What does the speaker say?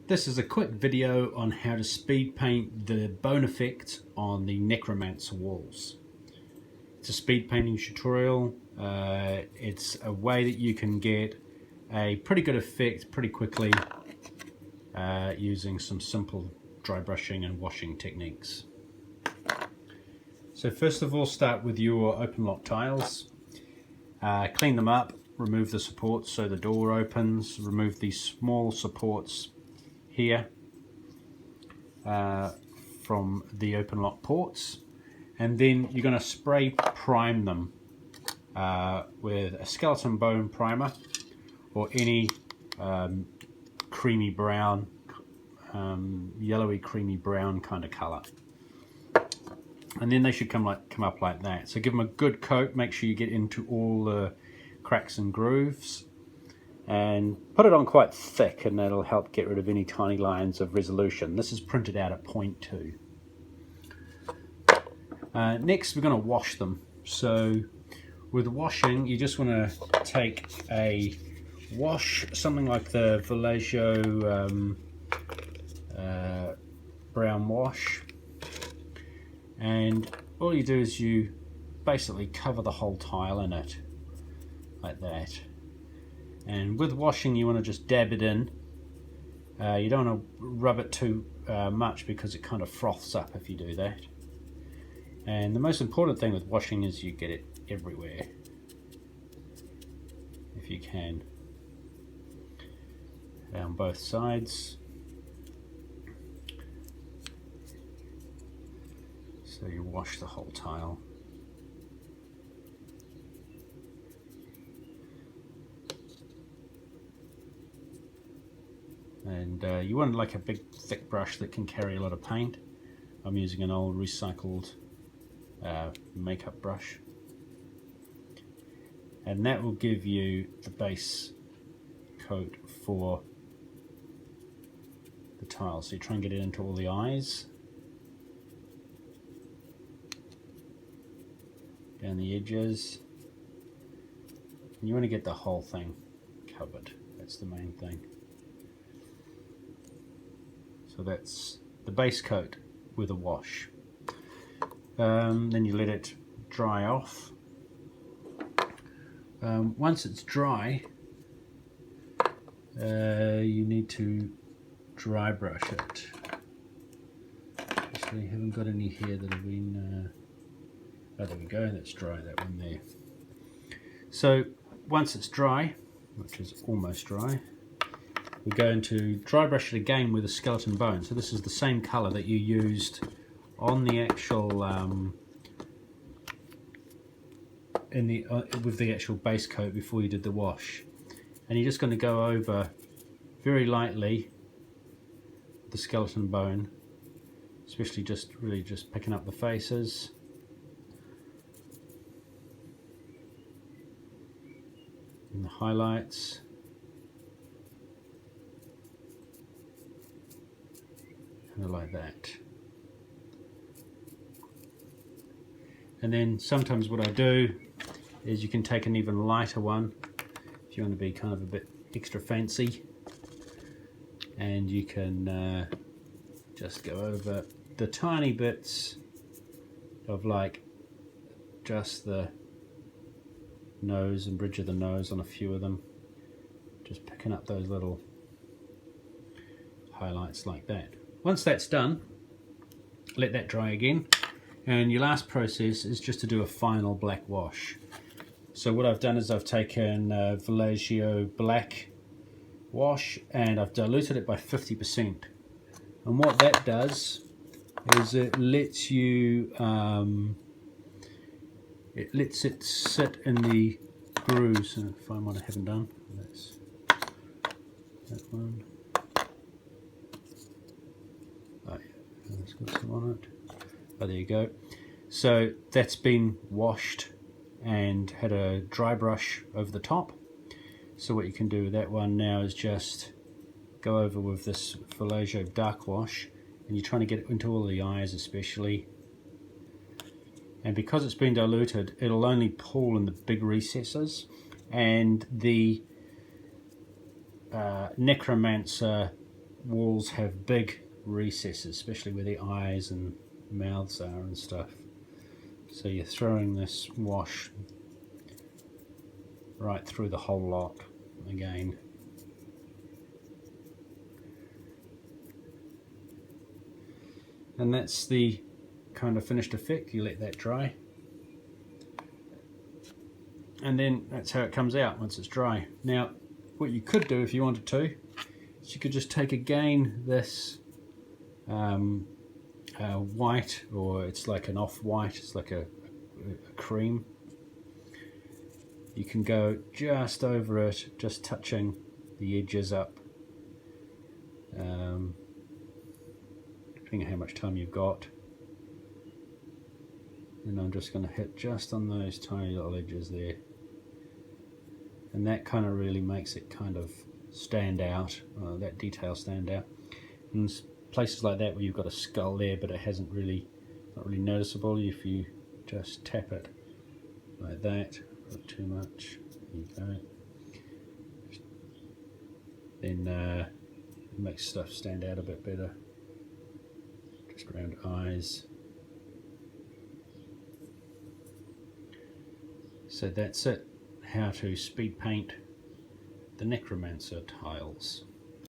This is a quick video on how to speed paint the bone effect on the Necromancer walls. It's a speed painting tutorial. It's a way that you can get a pretty good effect pretty quickly using some simple dry brushing and washing techniques. So first of all, start with your open lock tiles. Clean them up, remove the supports so the door opens, remove these small supports here from the open lock ports, and then you're going to spray prime them with a skeleton bone primer or any creamy brown, yellowy creamy brown kind of color, and then they should come up like that. So give them a good coat, make sure you get into all the cracks and grooves, and put it on quite thick, and that'll help get rid of any tiny lines of resolution. This is printed out at 0.2. Next we're going to wash them. So with washing, you just want to take a wash, something like the Vallejo brown wash, and all you do is you basically cover the whole tile in it like that. And with washing, you want to just dab it in. You don't want to rub it too much because it kind of froths up if you do that. And the most important thing with washing is you get it everywhere if you can, on both sides. So you wash the whole tile. And you want like a big thick brush that can carry a lot of paint. I'm using an old recycled makeup brush, and that will give you the base coat for the tile. So you try and get it into all the eyes, down the edges, and you want to get the whole thing covered. That's the main thing. So that's the base coat with a wash. Then you let it dry off. Once it's dry, you need to dry brush it. Actually, I haven't got any here that have been... oh, there we go, that's dry, that one there. So once it's dry, which is almost dry, we're going to dry brush it again with a skeleton bone. So this is the same color that you used on the actual with the actual base coat before you did the wash. And you're just going to go over very lightly the skeleton bone, especially really just picking up the faces. And the highlights. And like that. And then sometimes what I do is you can take an even lighter one if you want to be kind of a bit extra fancy, and you can just go over the tiny bits of like just the nose and bridge of the nose on a few of them, just picking up those little highlights like that. Once that's done, let that dry again, and your last process is just to do a final black wash. So what I've done is I've taken Vallejo black wash and I've diluted it by 50%. And what that does is it lets you, it lets it sit in the grooves. And find one I haven't done. That's that one. Oh yeah, it's got some on it. Oh, there you go. So that's been washed and had a dry brush over the top. So what you can do with that one now is just go over with this Vallejo dark wash, and you're trying to get it into all the eyes especially. And because it's been diluted, it'll only pull in the big recesses, and the Necromancer walls have big recesses, especially where the eyes and mouths are and stuff. So you're throwing this wash right through the whole lot again. And that's the kind of finished effect. You let that dry. And then that's how it comes out once it's dry. Now, what you could do if you wanted to, is you could just take again this white, or it's like an off-white, it's like a cream. You can go just over it, just touching the edges up, depending on how much time you've got. And I'm just going to hit just on those tiny little edges there. And that kind of really makes it kind of stand out, that detail stand out. And places like that where you've got a skull there but it hasn't really, not really noticeable, if you just tap it like that, not too much, there you go. Then it makes stuff stand out a bit better, just around eyes. So that's it, how to speed paint the Necromancer tiles.